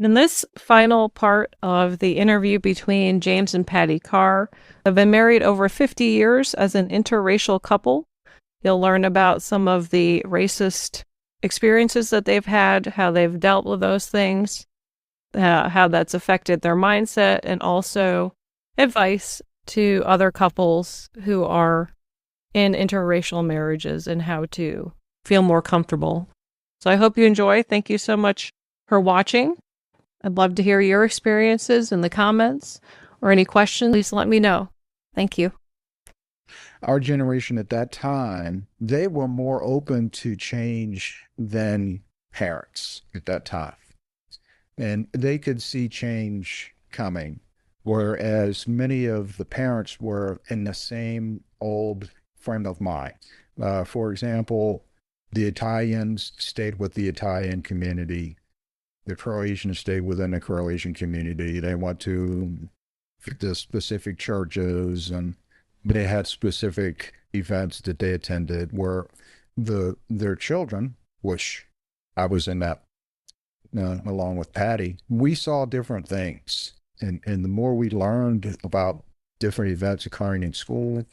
In this final part of the interview between James and Patty Carr, they've been married over 50 years as an interracial couple. You'll learn about some of the racist experiences that they've had, how they've dealt with those things, how that's affected their mindset, and also advice to other couples who are in interracial marriages and how to feel more comfortable. So I hope you enjoy. Thank you so much for watching. I'd love to hear your experiences in the comments or any questions. Please let me know. Thank you. Our generation at that time, they were more open to change than parents at that time. And they could see change coming, whereas many of the parents were in the same old frame of mind. For example, the Italians stayed with the Italian community. The Croatians stayed within the Croatian community. They went to the specific churches and they had specific events that they attended where their children, which I was in that along with Patty, we saw different things. And the more we learned about different events occurring in school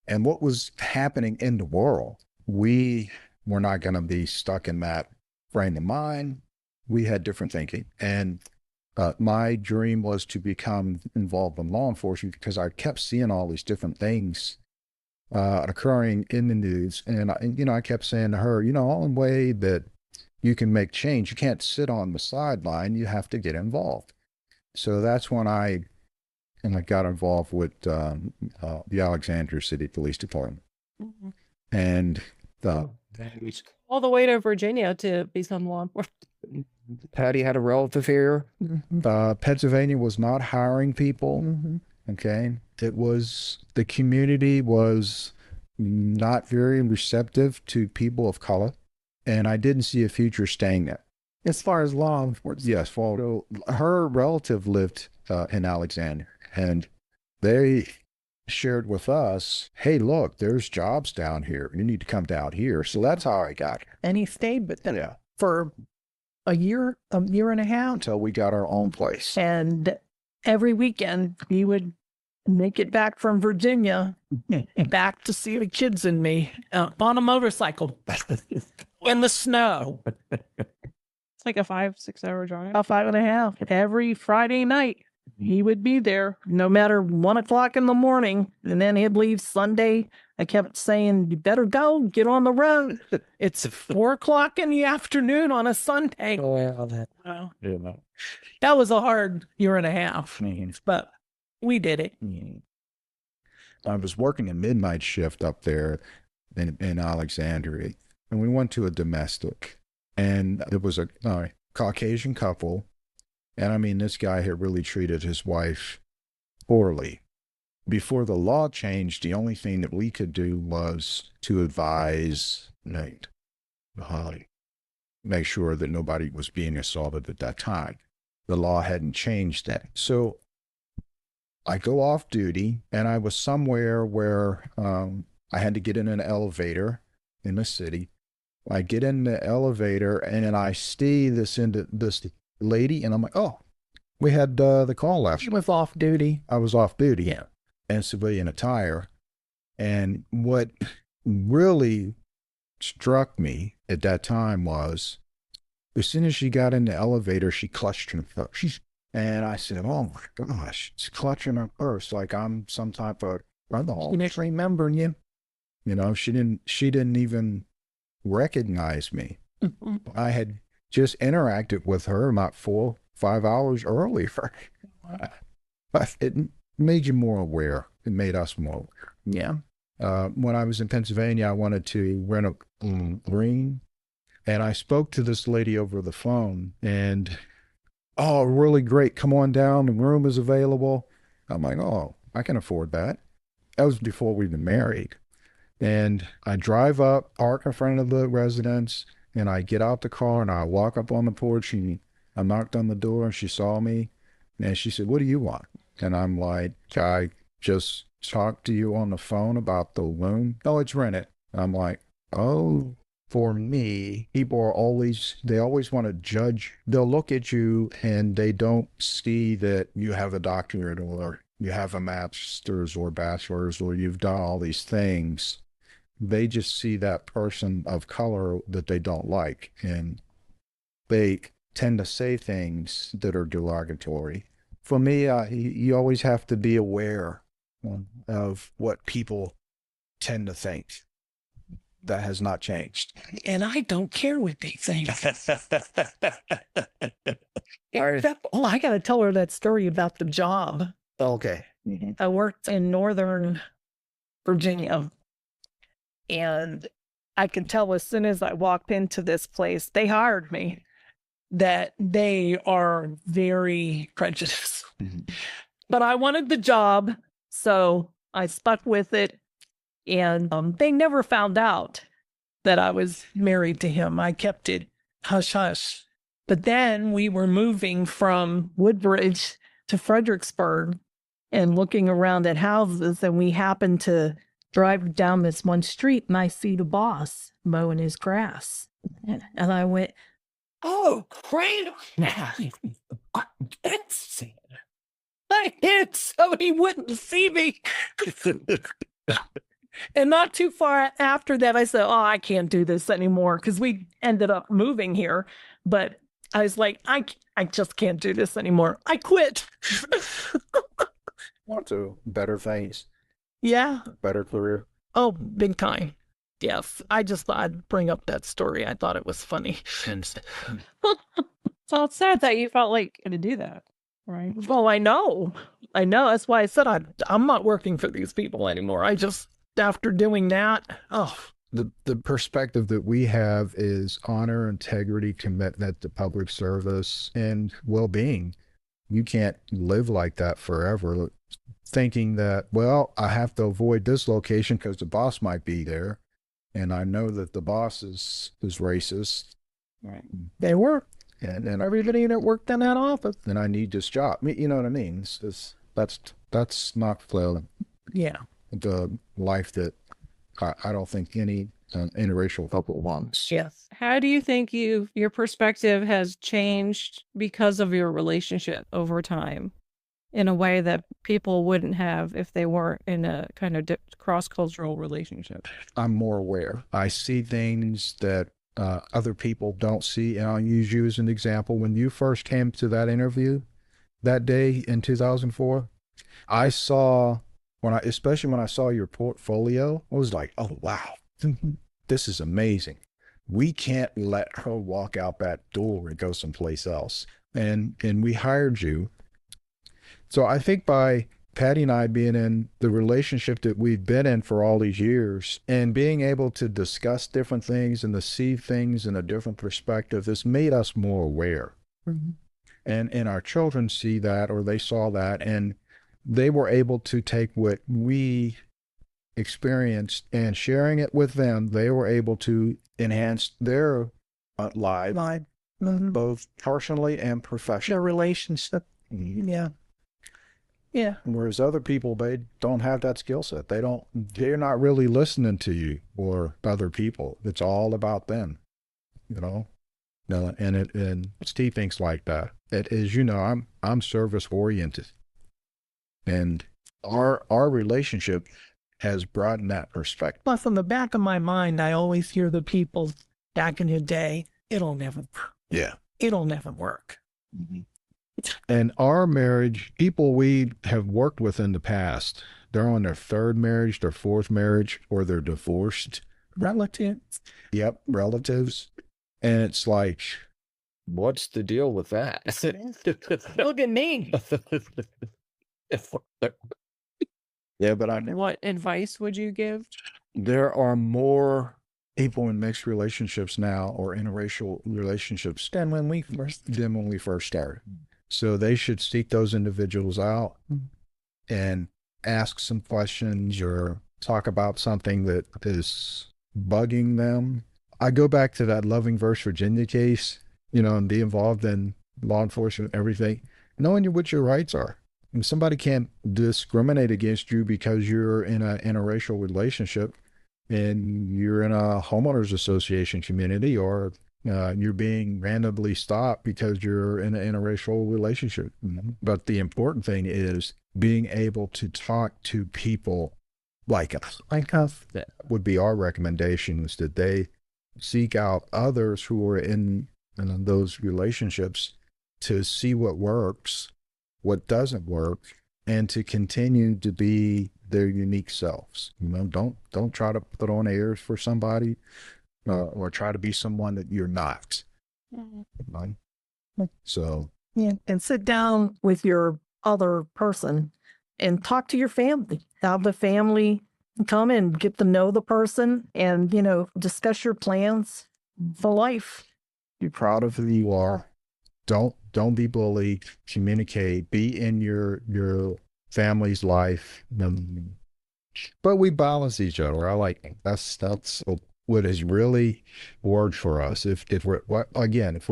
and what was happening in the world, we were not going to be stuck in that frame of mind. We had different thinking. And my dream was to become involved in law enforcement because I kept seeing all these different things occurring in the news. And, I kept saying to her, only way that you can make change, you can't sit on the sideline, you have to get involved. So that's when I got involved with the Alexandria City Police Department. Mm-hmm. And all the way to Virginia to become law enforcement. Patty had a relative here. Pennsylvania was not hiring people. Mm-hmm. Okay. The community was not very receptive to people of color. And I didn't see a future staying there. As far as law enforcement? Yes. Well, her relative lived in Alexandria, and they shared with us, hey, look, there's jobs down here. You need to come down here. So that's how I got here. And he stayed with them for a year and a half. Until we got our own place. And every weekend he would make it back from Virginia back to see the kids and me on a motorcycle in the snow. It's like a 5-6 hour drive. About 5.5. Every Friday night he would be there no matter 1 o'clock in the morning. And then he'd leave Sunday. I kept saying, you better go, get on the road. It's 4 o'clock in the afternoon on a Sunday. That was a hard year and a half, but we did it. I was working a midnight shift up there in Alexandria, and we went to a domestic, and it was a Caucasian couple. And I mean, this guy had really treated his wife poorly. Before the law changed, the only thing that we could do was to advise Nate, make sure that nobody was being assaulted at that time. The law hadn't changed that. So I go off duty, and I was somewhere where I had to get in an elevator in the city. I get in the elevator, and then I see this lady, and I'm like, oh, we had the call left. She was off duty. I was off duty, yeah, in civilian attire. And what really struck me at that time was, as soon as she got in the elevator, she clutched her purse. And I said, oh my gosh, she's clutching her purse like I'm some type of brother. She remembering you. She didn't even recognize me. Mm-hmm. I had just interacted with her about 4-5 hours earlier. But it made you more aware. It made us more aware. Yeah. When I was in Pennsylvania, I wanted to rent a green, and I spoke to this lady over the phone, and, oh, really great. Come on down. The room is available. I'm like, oh, I can afford that. That was before we'd been married. And I drive up, park in front of the residence, and I get out the car, and I walk up on the porch, and I knocked on the door, and she saw me, and she said, what do you want? And I'm like, I just talked to you on the phone about the room. Oh, it's rented. I'm like, oh, for me, people are always, they always want to judge. They'll look at you and they don't see that you have a doctorate or you have a master's or bachelor's or you've done all these things. They just see that person of color that they don't like. And they tend to say things that are derogatory. For me, you always have to be aware of what people tend to think. That has not changed. And I don't care what they think. Right. Oh, I got to tell her that story about the job. Okay. I worked in Northern Virginia, and I could tell as soon as I walked into this place, they hired me, that they are very prejudiced. But I wanted the job, so I stuck with it. And they never found out that I was married to him. I kept it hush hush. But then we were moving from Woodbridge to Fredericksburg and looking around at houses, and we happened to drive down this one street, and I see the boss mowing his grass. And I went, oh, great. I hid so he wouldn't see me. And not too far after that, I said, oh, I can't do this anymore, because we ended up moving here. But I was like, I just can't do this anymore. I quit. Want to better things, Yeah. better career. Oh, big time. Yes. I just thought I'd bring up that story. I thought it was funny. So it's sad that you felt like to do that, right? Well, I know. That's why I said I'm not working for these people anymore. I just, after doing that, The perspective that we have is honor, integrity, commitment to public service, and well-being. You can't live like that forever, thinking that, well, I have to avoid this location because the boss might be there, and I know that the boss is racist. Right. they were. And Everybody that worked in that office. then I need this job. You know what I mean? That's not Yeah. the life that I don't think any interracial couple wants. Yes. How do you think your perspective has changed because of your relationship over time in a way that people wouldn't have if they weren't in a kind of cross-cultural relationship? I'm more aware. I see things that other people don't see. And I'll use you as an example. When you first came to that interview that day in 2004, I saw, especially when I saw your portfolio, I was like, oh, wow, this is amazing. We can't let her walk out that door and go someplace else. And we hired you. So I think by Patty and I being in the relationship that we've been in for all these years and being able to discuss different things and to see things in a different perspective, has made us more aware. Mm-hmm. And our children see that, or they saw that, and they were able to take what we experienced and sharing it with them. They were able to enhance their lives, Mm-hmm. both personally and professionally. Their relationship. Yeah. Yeah. Whereas other people, they don't have that skill set. They're not really listening to you or other people. It's all about them, you know? No, and Steve thinks like that. As you know, I'm service oriented, and our relationship has broadened that perspective. Plus, in the back of my mind, I always hear the people back in the day, it'll never work. Yeah. It'll never work. Mm-hmm. And our marriage, people we have worked with in the past, they're on their third marriage, their fourth marriage, or they're divorced. Relatives. Yep, relatives. And it's like, what's the deal with that? Look at me. yeah, but What advice would you give? there are more people in mixed relationships now, or interracial relationships, than when we first started. So they should seek those individuals out and ask some questions or talk about something that is bugging them. I go back to that Loving versus Virginia case, and be involved in law enforcement, everything, knowing what your rights are. And somebody can't discriminate against you because you're in an interracial relationship. and you're in a homeowners association community, or you're being randomly stopped because you're in an interracial relationship. But the important thing is being able to talk to people like us. That would be our recommendation, is that they seek out others who are in those relationships to see what works, what doesn't work, and to continue to be their unique selves. Don't try to put on airs for somebody, or try to be someone that you're not. Right? So Yeah. And sit down with your other person and talk to your family. Have the family come and get to know the person and, discuss your plans for life. be proud of who you are. Don't be bullied. Communicate. Be in your family's life. But we balance each other. I like that's what has really worked for us. If we're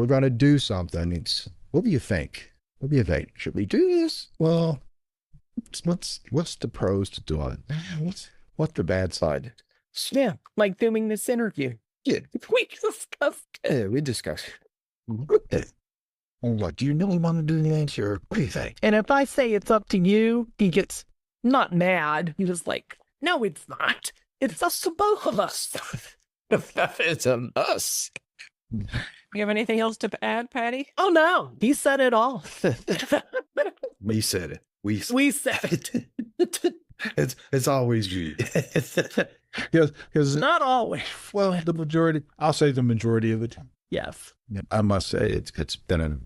going to do something, it's, what do you think? What do you think? Should we do this? Well, what's the pros to doing it? What's the bad side? Yeah, like doing this interview. Yeah, We discussed. What, do you really want to do the answer? What do you think? And if I say it's up to you, he gets not mad. He was like, no, it's not. It's us to both of us. It's a us. You have anything else to add, Patty? Oh, no, he said it all. We said it. We said it. It's always you. Because Not always. well, the majority, I'll say the majority of it. Yes. I must say it's been an